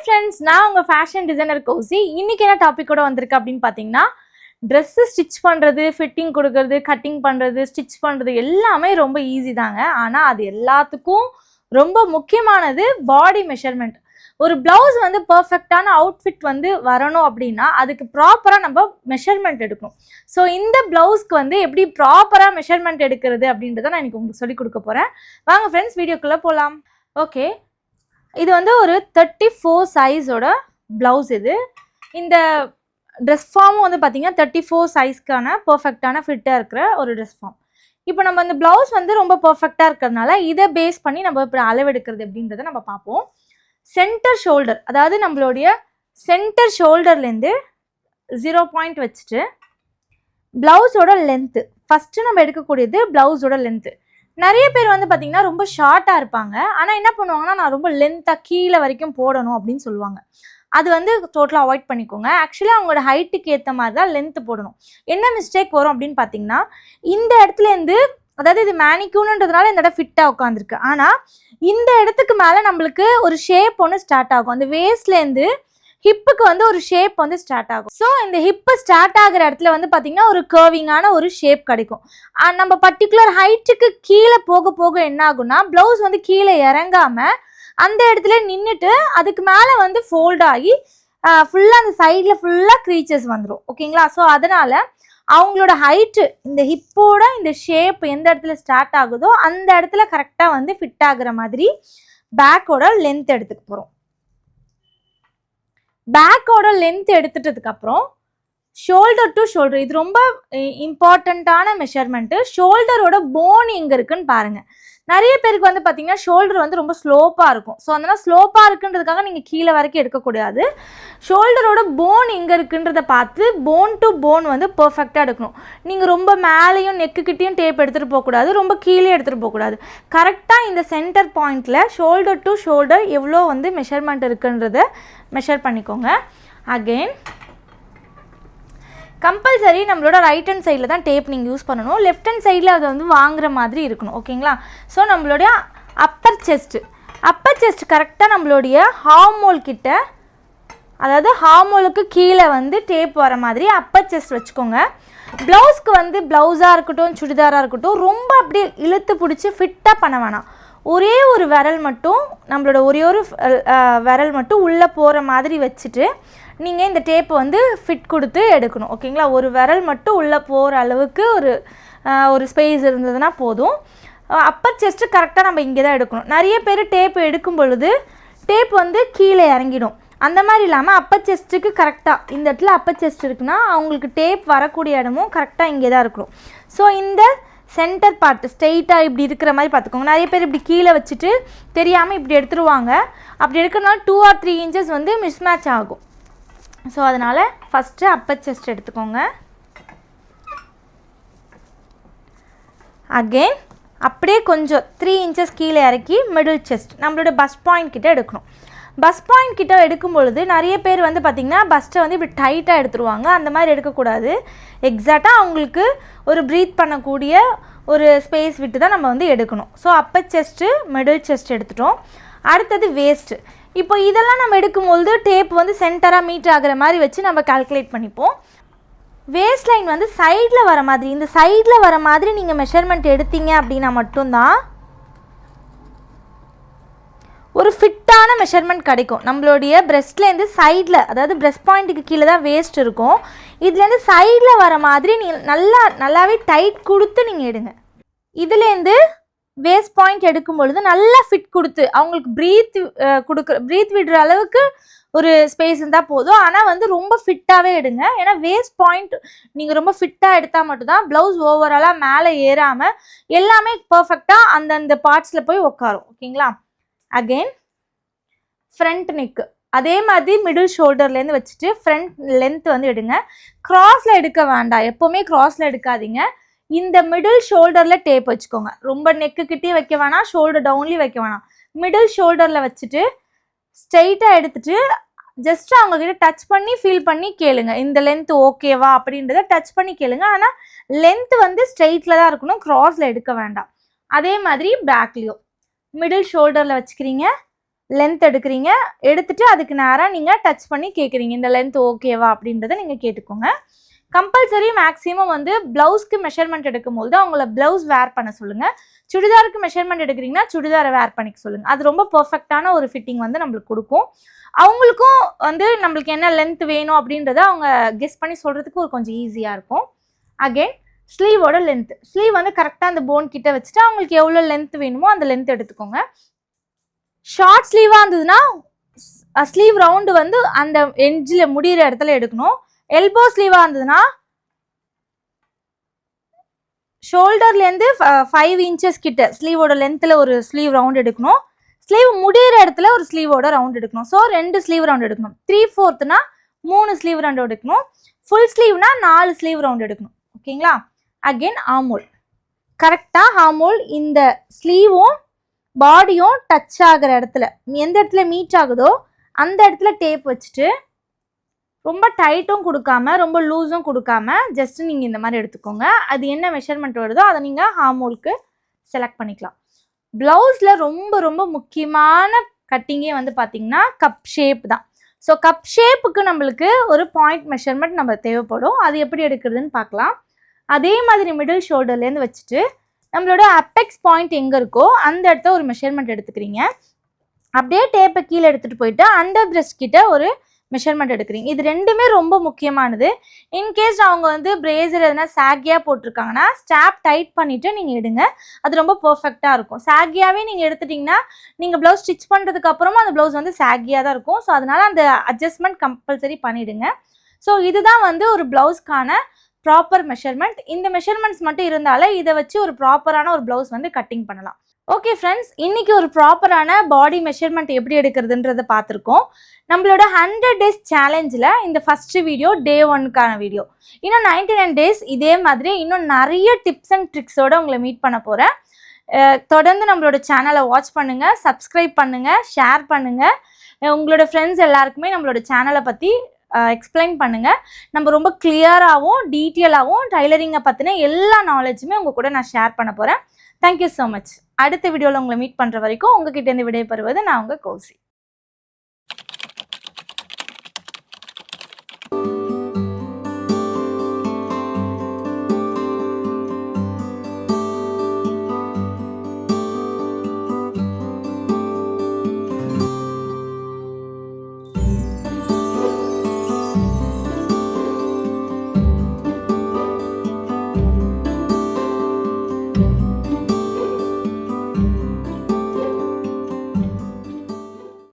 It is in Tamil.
ஃப்ரெண்ட்ஸ், நான் உங்க ஃபேஷன் டிசைனர் கௌசி. இன்னைக்கு என்ன டாபிக்கோட வந்திருக்கு அப்படின்னு பார்த்தீங்கன்னா, ட்ரெஸ்ஸு ஸ்டிச் பண்ணுறது, ஃபிட்டிங் கொடுக்கறது, கட்டிங் பண்ணுறது, ஸ்டிச் பண்ணுறது எல்லாமே ரொம்ப ஈஸி தாங்க. ஆனால் அது எல்லாத்துக்கும் ரொம்ப முக்கியமானது பாடி மெஷர்மெண்ட். ஒரு ப்ளவுஸ் வந்து பர்ஃபெக்டான அவுட்ஃபிட் வந்து வரணும் அப்படின்னா அதுக்கு ப்ராப்பராக நம்ம மெஷர்மெண்ட் எடுக்கணும். ஸோ இந்த ப்ளவுஸ்க்கு வந்து எப்படி ப்ராப்பராக மெஷர்மெண்ட் எடுக்கிறது அப்படின்றத நான் இன்னைக்கு உங்களுக்கு சொல்லிக் கொடுக்க போகிறேன். வாங்க ஃப்ரெண்ட்ஸ், வீடியோக்குள்ளே போகலாம். ஓகே, இது வந்து ஒரு 34 சைஸோட ப்ளவுஸ். இந்த ட்ரெஸ் ஃபார்மும் வந்து பார்த்தீங்கன்னா 34 சைஸ்க்கான பர்ஃபெக்டான ஃபிட்டாக இருக்கிற ஒரு ட்ரெஸ் ஃபார்ம். இப்போ நம்ம இந்த ப்ளவுஸ் வந்து ரொம்ப பர்ஃபெக்டாக இருக்கிறதுனால இதை பேஸ் பண்ணி நம்ம இப்போ அளவெடுக்கிறது அப்படின்றத நம்ம பார்ப்போம். சென்டர் ஷோல்டர், அதாவது நம்மளுடைய சென்டர் ஷோல்டர்லேருந்து 0 பாயிண்ட் வச்சுட்டு ப்ளவுஸோட லென்த்து ஃபஸ்ட்டு நம்ம எடுக்கக்கூடியது ப்ளவுஸோட லென்த்து. நிறைய பேர் வந்து பார்த்தீங்கன்னா ரொம்ப ஷார்ட்டாக இருப்பாங்க. ஆனால் என்ன பண்ணுவாங்கன்னா, நான் ரொம்ப லென்த்தாக கீழே வரைக்கும் போடணும் அப்படின்னு சொல்லுவாங்க. அது வந்து டோட்டலாக அவாய்ட் பண்ணிக்கோங்க. ஆக்சுவலி அவங்களோட ஹைட்டுக்கு ஏற்ற மாதிரி தான் லென்த்து போடணும். என்ன மிஸ்டேக் வரும் அப்படின்னு பார்த்தீங்கன்னா, இந்த இடத்துலேருந்து, அதாவது இது மேனிக்யூன்றதுனால இந்த இடம் ஃபிட்டாக உட்காந்துருக்கு. ஆனால் இந்த இடத்துக்கு மேலே நம்மளுக்கு ஒரு ஷேப் ஒன்று ஸ்டார்ட் ஆகும். அந்த வேஸ்ட்லேருந்து ஹிப்புக்கு வந்து ஒரு ஷேப் வந்து ஸ்டார்ட் ஆகும். ஸோ இந்த ஹிப்பு ஸ்டார்ட் ஆகிற இடத்துல வந்து பார்த்தீங்கன்னா ஒரு கர்விங்கான ஒரு ஷேப் கிடைக்கும். நம்ம பர்டிகுலர் ஹைட்டுக்கு கீழே போக போக என்ன ஆகும்னா, ப்ளவுஸ் வந்து கீழே இறங்காமல் அந்த இடத்துல நின்றுட்டு அதுக்கு மேலே வந்து ஃபோல்ட் ஆகி ஃபுல்லாக அந்த சைடில் ஃபுல்லாக க்ரீச்சஸ் வந்துடும். ஓகேங்களா? ஸோ அதனால் அவங்களோட ஹைட்டு, இந்த ஹிப்போட இந்த ஷேப் எந்த இடத்துல ஸ்டார்ட் ஆகுதோ அந்த இடத்துல கரெக்டாக வந்து ஃபிட் ஆகுற மாதிரி பேக்கோட லென்த் எடுத்துக்க போகிறோம். பேக்கோட லென்த் எடுத்துட்டதுக்கப்புறம் ஷோல்டர் டு ஷோல்டர், இது ரொம்ப இம்பார்ட்டண்ட்டான மெஷர்மெண்ட்டு. ஷோல்டரோட போன் எங்கே இருக்குன்னு பாருங்கள். நிறைய பேருக்கு வந்து பார்த்தீங்கன்னா ஷோல்டர் வந்து ரொம்ப ஸ்லோப்பாக இருக்கும். ஸோ அதனால் ஸ்லோப்பாக இருக்குன்றதுக்காக நீங்கள் கீழே வரைக்கும் எடுக்கக்கூடாது. ஷோல்டரோட போன் எங்கே இருக்குன்றதை பார்த்து போன் டு போன் வந்து பர்ஃபெக்டாக எடுக்கணும். நீங்கள் ரொம்ப மேலேயும் நெக்குக்கிட்டேயும் டேப் எடுத்துகிட்டு போகக்கூடாது, ரொம்ப கீழே எடுத்துகிட்டு போகக்கூடாது. கரெக்டாக இந்த சென்டர் பாயிண்டில் ஷோல்டர் டு ஷோல்டர் எவ்வளோ வந்து மெஷர்மெண்ட் இருக்குன்றதை மெஷர் பண்ணிக்கோங்க. அகெயின் கம்பல்சரி நம்மளோட ரைட் ஹேண்ட் சைடில் தான் டேப் நீங்கள் யூஸ் பண்ணணும். லெஃப்ட் ஹேண்ட் சைடில் அதை வந்து வாங்குற மாதிரி இருக்கணும். ஓகேங்களா? ஸோ நம்மளுடைய அப்பர் செஸ்ட் கரெக்டாக நம்மளுடைய ஹார்மோல் கிட்ட, அதாவது ஹார்மோலுக்கு கீழே வந்து டேப் வர மாதிரி அப்பர் செஸ்ட் வச்சுக்கோங்க. ப்ளவுஸ்க்கு வந்து ப்ளவுஸாக இருக்கட்டும் சுடிதாராக இருக்கட்டும் ரொம்ப அப்படியே இழுத்து பிடிச்சி ஃபிட்டாக பண்ண வேணாம். ஒரே ஒரு விரல் மட்டும், நம்மளோட ஒரே ஒரு விரல் மட்டும் உள்ளே போகிற மாதிரி வச்சுட்டு நீங்கள் இந்த டேப்பை வந்து ஃபிட் கொடுத்து எடுக்கணும். ஓகேங்களா? ஒரு விரல் மட்டும் உள்ளே போகிற அளவுக்கு ஒரு ஸ்பேஸ் இருந்ததுன்னா போதும். அப்பர் செஸ்ட்டு கரெக்டாக நம்ம இங்கே தான் எடுக்கணும். நிறைய பேர் டேப் எடுக்கும் பொழுது டேப் வந்து கீழே இறங்கிடும். அந்த மாதிரி இல்லாமல் அப்பர் செஸ்ட்டுக்கு கரெக்டாக இந்த இடத்துல அப்பர் செஸ்ட் இருக்குன்னா அவங்களுக்கு டேப் வரக்கூடிய இடமும் கரெக்டாக இங்கே தான் இருக்கணும். ஸோ இந்த சென்டர் பார்ட் ஸ்ட்ரெயிட்டாக இப்படி இருக்கிற மாதிரி பார்த்துக்கோங்க. நிறைய பேர் இப்படி கீழே வச்சுட்டு தெரியாமல் இப்படி எடுத்துருவாங்க. அப்படி எடுக்கிறதுனால 2 or 3 inches வந்து மிஸ்மேட்ச் ஆகும். ஸோ அதனால் ஃபஸ்ட்டு அப்பர் செஸ்ட் எடுத்துக்கோங்க. அகெயின் அப்படியே கொஞ்சம் 3 inches கீழே இறக்கி மிடில் செஸ்ட் நம்மளோட பஸ்ட் பாயிண்ட் கிட்ட எடுக்கணும். பஸ்ட் பாயிண்ட் கிட்ட எடுக்கும் பொழுது நிறைய பேர் வந்து பார்த்திங்கன்னா பஸ்ட்டை வந்து இப்படி டைட்டாக எடுத்துருவாங்க. அந்த மாதிரி எடுக்கக்கூடாது. எக்ஸாக்டாக அவங்களுக்கு ஒரு ப்ரீத் பண்ணக்கூடிய ஒரு ஸ்பேஸ் விட்டு தான் நம்ம வந்து எடுக்கணும். So Appar chest middle chest எடுத்துட்டோம். அடுத்தது வேஸ்ட்டு. இப்போ இதெல்லாம் நம்ம எடுக்கும்போது டேப் வந்து சென்டராக மீட் ஆகிற மாதிரி வச்சு நம்ம கால்குலேட் பண்ணிப்போம். வேஸ்ட் லைன் வந்து சைடில் வர மாதிரி, இந்த சைடில் வர மாதிரி நீங்கள் மெஷர்மெண்ட் எடுத்தீங்க அப்படின்னா மட்டும்தான் ஒரு ஃபிட்டான மெஷர்மெண்ட் கிடைக்கும். நம்மளுடைய பிரெஸ்ட்லேருந்து சைடில், அதாவது பிரெஸ்ட் பாயிண்ட்டுக்கு கீழே தான் வேஸ்ட் இருக்கும். இதுலேருந்து சைடில் வர மாதிரி நீங்கள் நல்லாவே டைட் கொடுத்து நீங்கள் எடுங்க. இதுலேருந்து வேஸ்ட் பாயிண்ட் எடுக்கும் பொழுது நல்லா ஃபிட் கொடுத்து அவங்களுக்கு ப்ரீத் விடுற அளவுக்கு ஒரு ஸ்பேஸ் இருந்தால் போதும். ஆனால் வந்து ரொம்ப ஃபிட்டாகவே எடுங்க. ஏன்னா வேஸ்ட் பாயிண்ட் நீங்கள் ரொம்ப ஃபிட்டாக எடுத்தால் மட்டும்தான் ப்ளவுஸ் ஓவராலாக மேலே ஏறாமல் எல்லாமே பர்ஃபெக்டாக அந்தந்த பார்ட்ஸில் போய் உட்காரும். ஓகேங்களா? அகெயின் ஃப்ரண்ட் நெக்கு அதே மாதிரி மிடில் ஷோல்டர்லேருந்து வச்சுட்டு ஃப்ரண்ட் லென்த் வந்து எடுங்க. க்ராஸில் எடுக்க வேண்டாம், எப்போவுமே க்ராஸில் எடுக்காதீங்க. இந்த மிடில் ஷோல்டரில் டேப் வச்சுக்கோங்க. ரொம்ப நெக்குக்கிட்டே வைக்க வேணாம், ஷோல்டர் டவுன்லேயும் வைக்க வேணாம். மிடில் ஷோல்டரில் வச்சுட்டு ஸ்ட்ரெயிட்டாக எடுத்துட்டு ஜஸ்ட் அவங்கக்கிட்ட டச் பண்ணி ஃபீல் பண்ணி கேளுங்க, இந்த லென்த் ஓகேவா அப்படின்றத டச் பண்ணி கேளுங்க. ஆனால் லென்த் வந்து ஸ்ட்ரெயிட்டில் தான் இருக்கணும், க்ராஸில் எடுக்க வேண்டாம். அதே மாதிரி பேக்லேயும் மிடில் ஷோல்டரில் வச்சுக்கிறீங்க, லென்த் எடுக்கிறீங்க, எடுத்துட்டு அதுக்கு நேராக நீங்கள் டச் பண்ணி கேட்குறீங்க இந்த லென்த் ஓகேவா அப்படின்றத நீங்கள் கேட்டுக்கோங்க. கம்பல்சரி மேக்ஸிமம் வந்து ப்ளவுஸ்க்கு மெஷர்மெண்ட் எடுக்கும்போது அவங்கள ப்ளவுஸ் வேர் பண்ண சொல்லுங்கள். சுடிதாருக்கு மெஷர்மெண்ட் எடுக்கிறீங்கன்னா சுடிதாரை வேர் பண்ணிக்க சொல்லுங்கள். அது ரொம்ப பர்ஃபெக்டான ஒரு ஃபிட்டிங் வந்து நம்மளுக்கு கொடுக்கும். அவங்களுக்கும் வந்து நம்மளுக்கு என்ன லென்த் வேணும் அப்படின்றத அவங்க கெஸ் பண்ணி சொல்கிறதுக்கு ஒரு கொஞ்சம் ஈஸியாக இருக்கும். அகெயின் ஸ்லீவோட லென்த், ஸ்லீவ் வந்து கரெக்டாக அந்த போன் கிட்ட வச்சுட்டு அவங்களுக்கு எவ்வளோ லென்த் வேணுமோ அந்த லென்த் எடுத்துக்கோங்க. ஷார்ட் ஸ்லீவாக இருந்ததுன்னா ஸ்லீவ் ரவுண்டு வந்து அந்த எட்ஜில் முடிகிற இடத்துல எடுக்கணும். எல்போ ஸ்லீவாக இருந்ததுன்னா ஷோல்டர்லேருந்து 5 இன்ச்சஸ் கிட்ட ஸ்லீவோட லென்த்தில் ஒரு ஸ்லீவ் ரவுண்ட் எடுக்கணும். ஸ்லீவ் முடிகிற இடத்துல ஒரு ஸ்லீவோட ரவுண்ட் எடுக்கணும். ஸோ 2 ஸ்லீவ் ரவுண்ட் எடுக்கணும். 3/4னா 3 ஸ்லீவ் ரவுண்ட் எடுக்கணும். ஃபுல் ஸ்லீவ்னா 4 ஸ்லீவ் ரவுண்ட் எடுக்கணும். ஓகேங்களா? அகெயின் ஆர்மோல், கரெக்டாக ஆர்மோல் இந்த ஸ்லீவும் பாடியும் டச் ஆகிற இடத்துல எந்த இடத்துல மீட் ஆகுதோ அந்த இடத்துல டேப் வச்சுட்டு ரொம்ப டைட்டும் கொடுக்காம ரொம்ப லூஸும் கொடுக்காம ஜஸ்ட் நீங்கள் இந்த மாதிரி எடுத்துக்கோங்க. அது என்ன மெஷர்மெண்ட் வருதோ அதை நீங்கள் ஆர்மோலுக்கு செலக்ட் பண்ணிக்கலாம். ப்ளவுஸில் ரொம்ப ரொம்ப முக்கியமான கட்டிங்கே வந்து பார்த்திங்கன்னா கப் ஷேப் தான். ஸோ கப் ஷேப்புக்கு நம்மளுக்கு ஒரு பாயிண்ட் மெஷர்மெண்ட் நம்ம தேவைப்படும். அது எப்படி எடுக்கிறதுன்னு பார்க்கலாம். அதே மாதிரி மிடில் ஷோல்டர்லேருந்து வச்சுட்டு நம்மளோட அப்பெக்ஸ் பாயிண்ட் எங்கே இருக்கோ அந்த இடத்த ஒரு மெஷர்மெண்ட் எடுத்துக்கிறீங்க. அப்படியே டேப்பை கீழே எடுத்துகிட்டு போயிட்டு அண்டர் பிரெஸ்ட் கிட்ட ஒரு மெஷர்மெண்ட் எடுக்கிறீங்க. இது ரெண்டுமே ரொம்ப முக்கியமானது. இன்கேஸ் அவங்க வந்து பிரேசர் எதனா சாகியாக போட்டிருக்காங்கன்னா ஸ்டாப் டைட் பண்ணிவிட்டு நீங்கள் எடுங்க. அது ரொம்ப பர்ஃபெக்டாக இருக்கும். சாகியாகவே நீங்கள் எடுத்துட்டிங்கன்னா நீங்கள் ப்ளவுஸ் ஸ்டிச் பண்ணுறதுக்கு அப்புறமா அந்த ப்ளவுஸ் வந்து சாகியாக தான் இருக்கும். ஸோ அதனால் அந்த அட்ஜஸ்ட்மெண்ட் கம்பல்சரி பண்ணிவிடுங்க. ஸோ இதுதான் வந்து ஒரு ப்ளவுஸ்க்கான ப்ராப்பர் மெஷர்மெண்ட். இந்த மெஷர்மெண்ட்ஸ் மட்டும் இருந்தாலே இதை வச்சு ஒரு ப்ராப்பரான ஒரு ப்ளவுஸ் வந்து கட்டிங் பண்ணலாம். ஓகே ஃப்ரெண்ட்ஸ், இன்றைக்கி ஒரு ப்ராப்பரான பாடி மெஷர்மெண்ட் எப்படி எடுக்கிறதுன்றதை பார்த்துருக்கோம். நம்மளோட 100 days சேலஞ்சில் இந்த ஃபஸ்ட்டு வீடியோ டே 1க்கான வீடியோ. இன்னும் 99 days இதே மாதிரி இன்னும் நிறைய டிப்ஸ் அண்ட் ட்ரிக்ஸோடு உங்களை மீட் பண்ண போகிறேன். தொடர்ந்து நம்மளோட சேனலை வாட்ச் பண்ணுங்கள், சப்ஸ்கிரைப் பண்ணுங்கள், ஷேர் பண்ணுங்கள். உங்களோட ஃப்ரெண்ட்ஸ் எல்லாருக்குமே நம்மளோட சேனலை பற்றி எக்ஸ்பிளைன் பண்ணுங்கள். நம்ம ரொம்ப கிளியராகவும் டீட்டெயிலாகவும் டைலரிங்கை பற்றின எல்லா நாலேஜுமே உங்கள் கூட நான் ஷேர் பண்ண போகிறேன். Thank you so much. அடுத்த வீடியோவில் உங்களை மீட் பண்ணுற வரைக்கும் உங்ககிட்டேருந்து விடைபெறுவது நான் உங்கள் கௌசி.